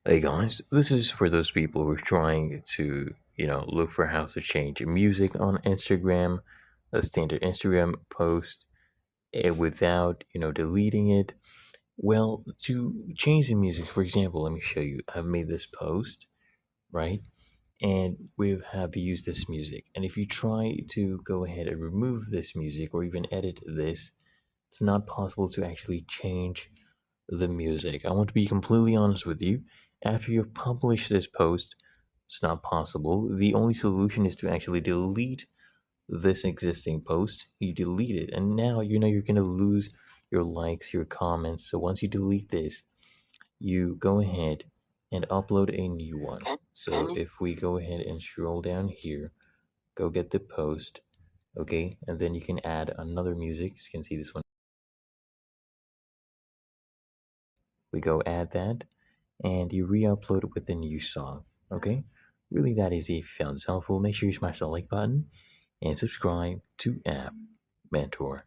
Hey guys, this is for those people who are trying to, look for how to change music on Instagram, a standard Instagram post, without, deleting it. Well, to change the music, for example, let me show you. I've made this post, right? And we have used this music. And if you try to go ahead and remove this music or even edit this, it's not possible to actually change the music. I want to be completely honest with you. After you've published this post, it's not possible. The only solution is to actually delete this existing post. You delete it, and now you're going to lose your likes, your comments. So once you delete this, you go ahead and upload a new one. So if we go ahead and scroll down here, go get the post, okay, and then you can add another music. So you can see this one. We go add that, and you re-upload it with the new song. Okay, really that easy. If you found this helpful, make sure you smash the like button and subscribe to App Mentor.